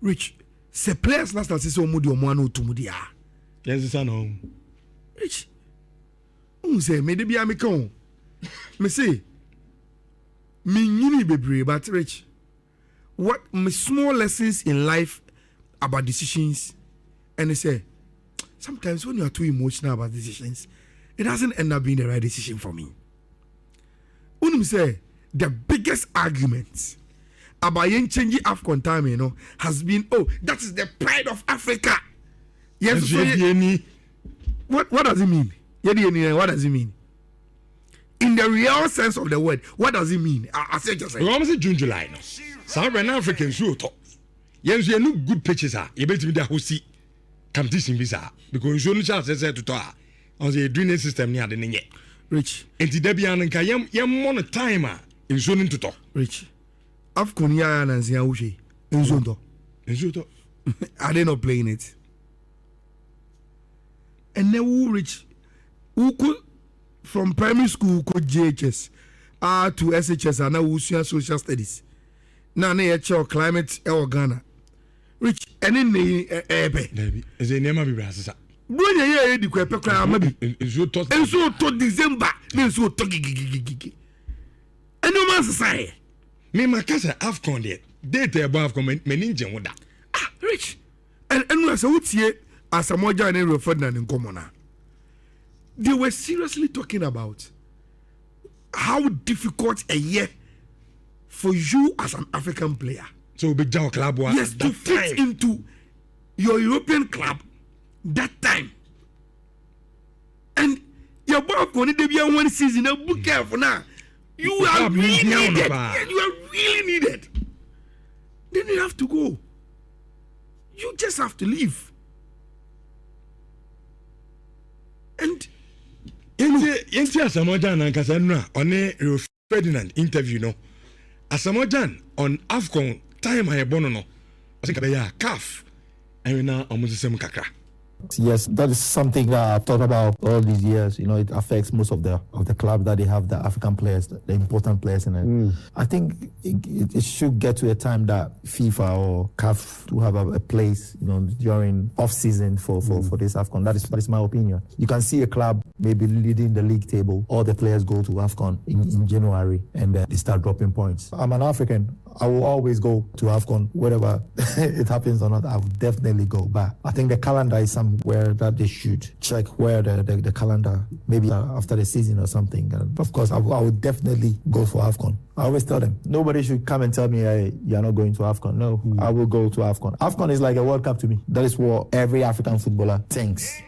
Rich, say players last night say omudi omwano tumudia. Yes, I know. Rich, say me de bi ameka me say me nyini bebre but Rich, what my small lessons in life about decisions, and they say sometimes when you are too emotional about decisions, it doesn't end up being the right decision for me. Unim say the biggest argument about changing AFCON time, has been, that is the pride of Africa. Yes, so what does it mean? What does it mean? In the real sense of the word, what does it mean? I said just like. We June, July. No. Some Africans who talk. Yes, you no good pitches are. You better be the host competition visa because you no chance to talk. On the drainage system near the Ninja. Rich. And the Debian and Kayam, yam timer in zoning to talk. Rich. AFCON ya and Ziaushi in Zondo. In Zondo. Are they not playing it? And then who Rich? Who could from primary school could JHS to SHS and now who social studies. Now they actual climate or Ghana. Rich and in the baby. Is a name of Brasa. When you hear the Quebec, maybe and so to December, then so to gigi. And no man say, me my cousin AFCON there. Date above comment meninja with that. Rich. And we say what's here as a more and Rio Ferdinand in Commoner. They were seriously talking about how difficult a year for you as an African player. So be Joe club was yes, to fit into your European club that time. And your boy going to be one season. Now be careful now. You are really needed. Yeah, you are really needed. Then you have to go. You just have to leave. And Yenti Asamoah and Cassandra on a Ferdinand interview no. Asamoah on AFCON time I bono no. I think I calf. I mean now almost the same kakra. Yes, that is something that I've thought about all these years. It affects most of the club that they have the African players, the important players in it. I think it should get to a time that FIFA or CAF will have a place, during off season for this AFCON. That is my opinion. You can see a club maybe leading the league table. All the players go to AFCON in January and they start dropping points. I'm an African. I will always go to AFCON, whether it happens or not. I will definitely go. But I think the calendar is somewhere that they should check where the calendar, maybe after the season or something. And of course, I will definitely go for AFCON. I always tell them, nobody should come and tell me, hey, you're not going to AFCON. No, I will go to AFCON. AFCON is like a World Cup to me. That is what every African footballer thinks.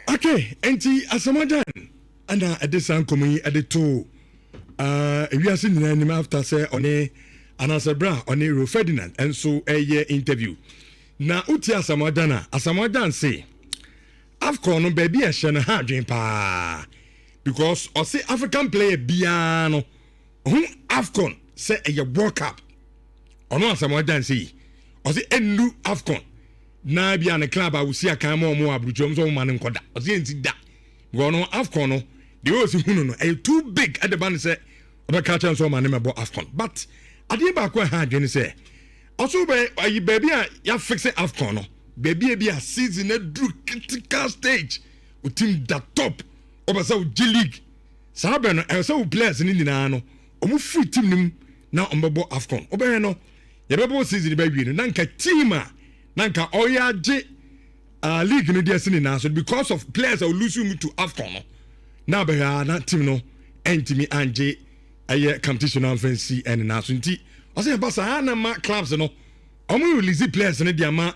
Okay, Auntie Asamoah and at this coming at the two. We are seeing the name after say on a Anasabra on a Ferdinand and so a year interview. Now Uti Asamoah say AFCON no baby a shana hardwin pa because I say African player biano who AFCON say a World Cup or no Asamoah say I say enu AFCON na bi an club I will see a kind more abujom so man nkoda I say that go no AFCON no the osi no a too big at the band say about catch and so man name about AFCON but I didn't back when hard say also baby ya fix AFCON no baby be a season a drew critical stage with team that top over so G League sabe no e so players ni nyina no omo free team nim na ombebo AFCON obe no ye bebo season be wi no nanka team a nanka oya je league no dey sini na so because of players are losing to AFCON no na be na team no entimi anje aye competition fancy and na so nti o say basa na ma clubs no omo release players no dey ama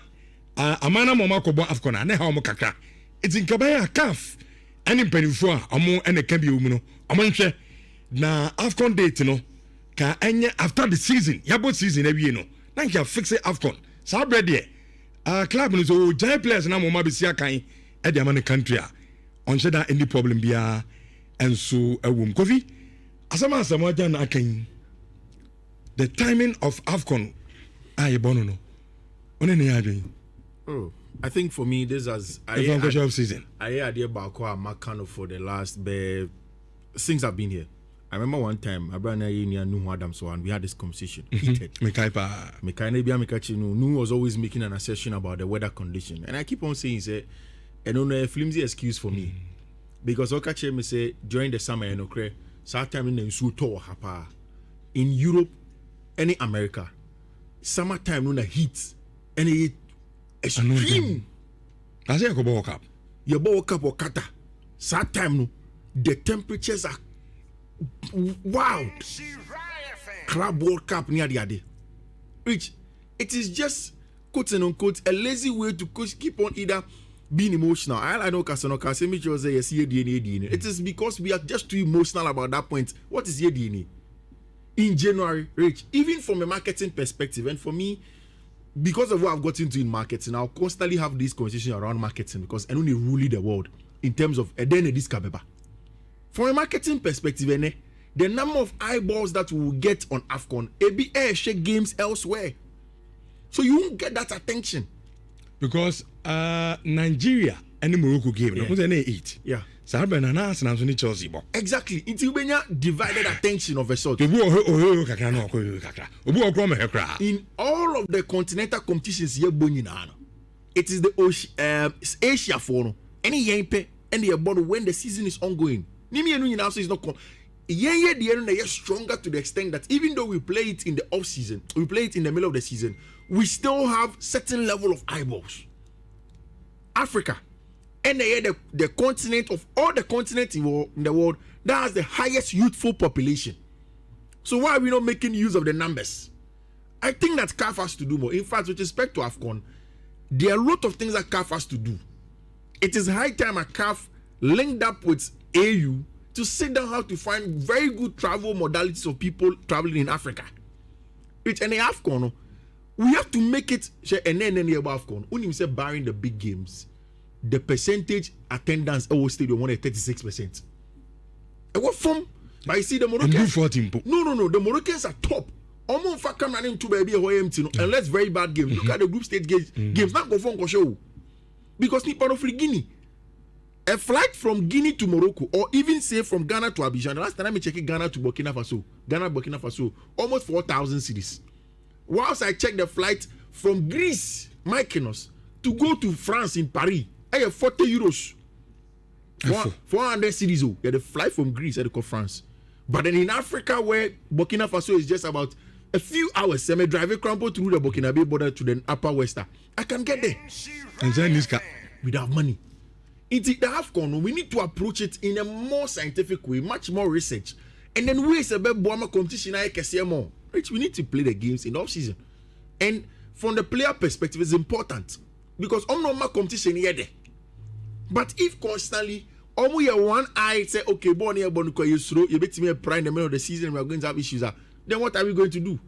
amana mo makobo AFCON na ha omo kakra it's in kabaya CAF any penifo a omo ene ka bi omu no omo nhwe na AFCON date no ka enye after the season yabo season awie no na nka fix AFCON sa bread club no so giant players na mo ma be sia kan e dey ama the country a on sheda any problem bia enso awum kofi Asamoah na akan the timing of AFCON aye bono no one ne adwen. Oh, I think for me this as season I idea about Makano for the last since I've been here. I remember one time, Abraham and Nuhu Adams and we had this conversation. Heated. Nuhu was always making an assertion about the weather condition. And I keep on saying, say, I don't know a flimsy excuse for me. Because Okache me say during the summer, time in the in Europe, any America, summertime no heat, any extreme. That's a World Cup. Your World Cup or Qatar. Time no, the temperatures are wild. Club World Cup near the other. Which it is just quote and unquote a lazy way to keep on either being emotional. I know Kasanoka say me say yes DNA. It is because we are just too emotional about that point. What is your DNA? In January, Rich, even from a marketing perspective, and for me, because of what I've got into in marketing, I'll constantly have this conversation around marketing because I only rule the world in terms of this kabeba. From a marketing perspective, the number of eyeballs that we will get on AFCON, share games elsewhere. So you won't get that attention. Because Nigeria and the Morocco game, Yeah. no, 8. Yeah. Chelsea. Exactly. Until when you divided attention of a sort. In all of the continental competitions here, it is the Asia for any yampe and the about when the season is ongoing. Nimi enu nyina so is not the stronger to the extent that even though we play it in the off season, we play it in the middle of the season, we still have certain level of eyeballs. Africa, and the continent of all the continents in the world that has the highest youthful population. So why are we not making use of the numbers? I think that CAF has to do more. In fact, with respect to AFCON, there are a lot of things that CAF has to do. It is high time a CAF linked up with AU to sit down how to find very good travel modalities of people traveling in Africa. Which in the AFCON, we have to make it and then about AFCON. Only say barring the big games, the percentage attendance at our stadium won at 36%. And what from? But you see the Moroccans. No. The Moroccans are top. Almost for coming into baby empty. Unless very bad games. Look at the group stage games. Not go for show. Because people of Guinea. A flight from Guinea to Morocco, or even say from Ghana to Abidjan. The last time I checked Ghana to Burkina Faso, almost 4,000 cities. Whilst I checked the flight from Greece, Mykonos, to go to France in Paris, I have 40 euros. 400 cities. Yeah, the flight from Greece I go France. But then in Africa, where Burkina Faso is just about a few hours, I may drive a crumple through the Burkinabe border to the Upper Western. I can get there. And then this guy without money. It's the AFCON. We need to approach it in a more scientific way, much more research, and then we say about Boama competition. I can say more. Rich, we need to play the games in off season, and from the player perspective, it's important because normal competition here there. But if constantly, we have one eye say, okay, born here, born you bet me a prime in the middle of the season, we are going to have issues. Then what are we going to do?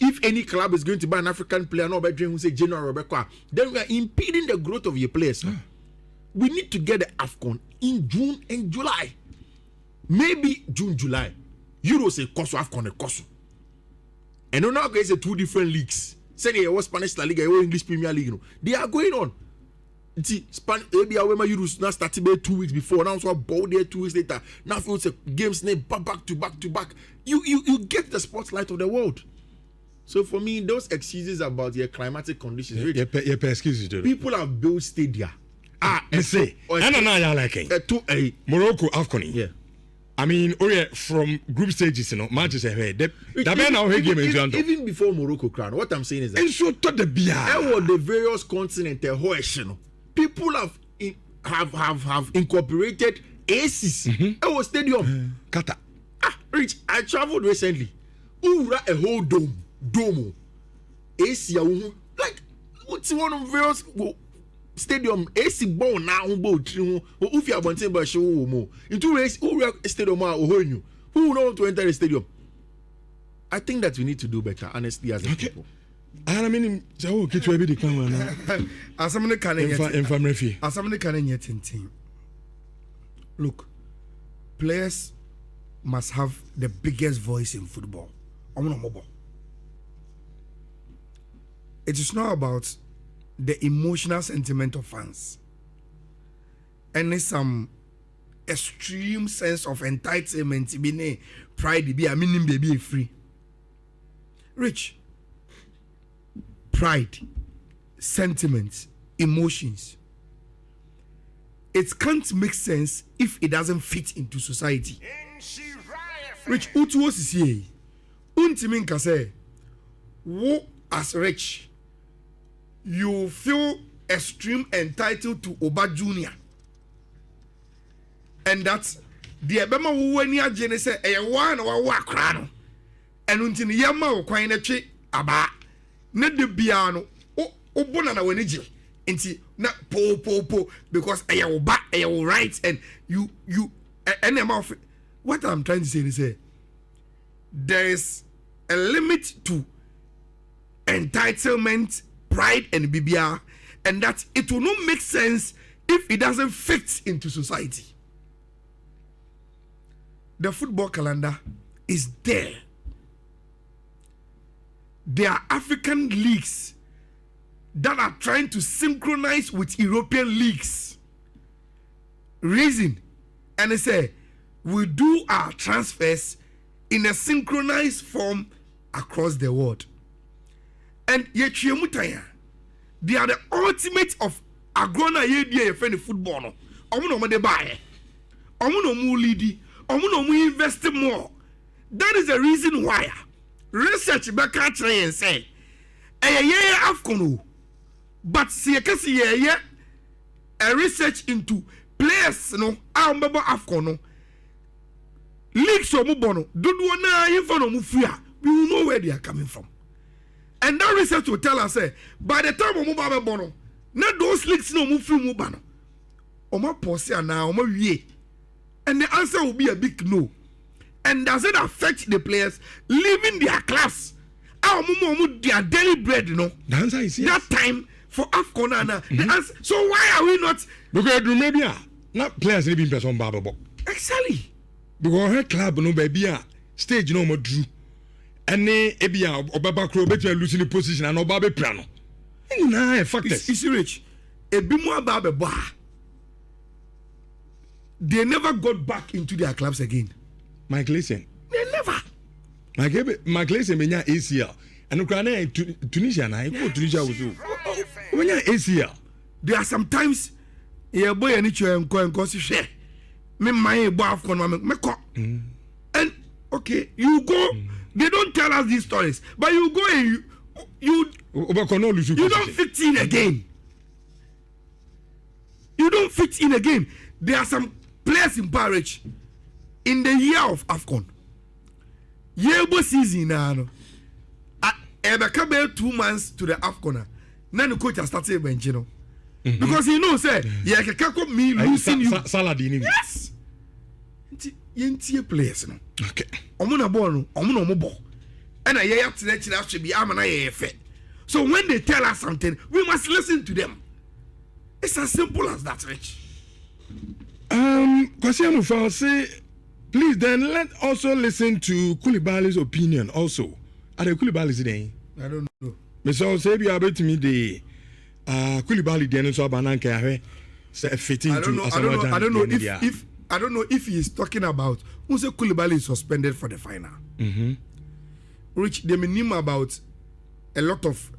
If any club is going to buy an African player, not by who say General Rebecca, then we are impeding the growth of your players. We need to get the AFCON in June and July. Maybe June, July. Euro say Koso AFCON and Koso. And now guys are two different leagues. Say they were Spanish La Liga, English Premier League. They are going on. See, Spanish maybe Euros now started 2 weeks before. Now so ball there 2 weeks later. Now if it's a games name back to back. You get the spotlight of the world. So for me, those excuses about your climatic conditions, excuses. People have built stadia. Say, Morocco AFCON. Yeah. I mean, from group stages, matches ahead. Even before Morocco crown, what I'm saying is that and so to the the various continents, people have incorporated ACs. Stadium. Qatar. Rich, I traveled recently. A whole dome. AC, like what's one of various stadium AC ball now if you are wanting by show more into race who stadium who know to enter the stadium. I think that we need to do better honestly as a people. I mean so get to be the camera as somebody can yet look, players must have the biggest voice in football. It is not about the emotional sentiment of fans. And it's some extreme sense of entitlement be ne pride be a meaning baby free. Rich. Pride, sentiments, emotions. It can't make sense if it doesn't fit into society. Rich, utu was here. Untimin ka say, wo as rich, you feel extreme entitled to Oba Junior, and that's the Abema Wania Jenny say, a one or wa crown, and until Yama or Quine Aba, not the piano, oh, Bonana Weniji, into not po, because I will back, I will write, and you, any amount of what I'm trying to say is, there is a limit to entitlement, pride, and BBR, and that it will not make sense if it doesn't fit into society. The football calendar is there. There are African leagues that are trying to synchronize with European leagues. Reason, and they say, we do our transfers in a synchronized form across the world. And yet, they are the ultimate of agrona ye friend football. No, omuno de buy, omuno mu lead, omuno mu invest more. That is the reason why research back try and say, AFCON, but see a research into players no remember AFCON no leagues or mubono don't wanna info mu free. We will know where they are coming from. And that research will tell us, by the time we move bono, not those leaks no move free mubano. Oma posse na oma ye. And the answer will be a big no. And does it affect the players leaving their class? Our mumu their daily bread, you know. The answer is yes. That time for AFCON and the answer. So why are we not? Because maybe not players living person babo. Exactly. Because her club no baby stage no more drew. And ebia obaba kro betu losing the position and oba be plano. Nah, factors. It's rich. Ebimu aba be they never got back into their clubs again. Mike, listen. They never. Mike, listen. Menya ACL. And Ukraine Tunisia na. Tunisia was you. Menya ACL. There are sometimes yeah boy any cho enko share. Me my boy AFCON me ko. And okay, you go. They don't tell us these stories, but you go and you don't fit in again. You don't fit in again. There are some players in Paris in the year of AFCON. Yebo season now. Ebeka 2 months to the AFCON. Now the coach has started bench, you know. Because he knows say yeah can me losing you. Saladini. Yes. Yentie players no. Okay. Omuna ball no, omuna mo ball. And I hear to should be amana ye. So when they tell us something, we must listen to them. It's as simple as that, Rich. Kwasi Amufa say, please then let also listen to Koulibaly's opinion also. Are the Koulibaly's today? I don't know. Mr. say you about me the Koulibaly then so bananka fitting to I don't know if he is talking about who say Koulibaly is suspended for the final. Rich, they mean about a lot of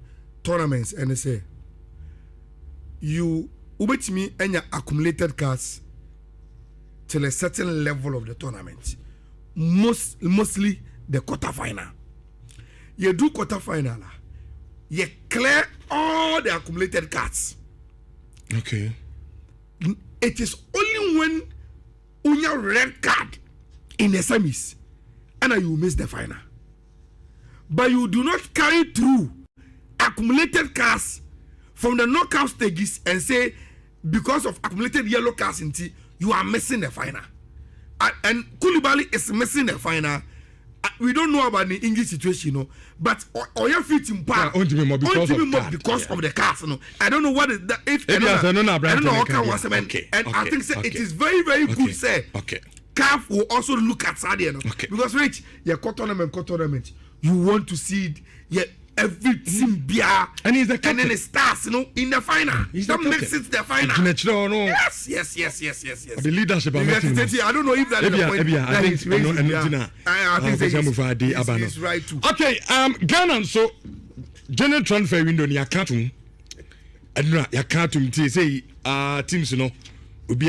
tournaments and they say you ubet me and your accumulated cards till a certain level of the tournament. Mostly the quarter final. You do quarter final, you clear all the accumulated cards. Okay. It is only when you red card in the semis and you miss the final. But you do not carry through accumulated cards from the knockout stages and say because of accumulated yellow cards you are missing the final. And Koulibaly is missing the final. We don't know about the English situation, you know, but Oya fit in part because of the cards, you know. I don't know what is that. If I don't know how can was and I think it is very good. Say, CAF will also look at Sadia, you know, because Rich, your tournament, you want to see it. Yeah, every team bia. And he's the And captain. then it starts, in the final. He's That the makes captain. it the final. No. Yes. The leadership I'm making. I don't know if that is the point. I think he's raising. I think he's right too. Okay, Ghana so general transfer window ni akatum. Aduna yakatum ti say teams no obi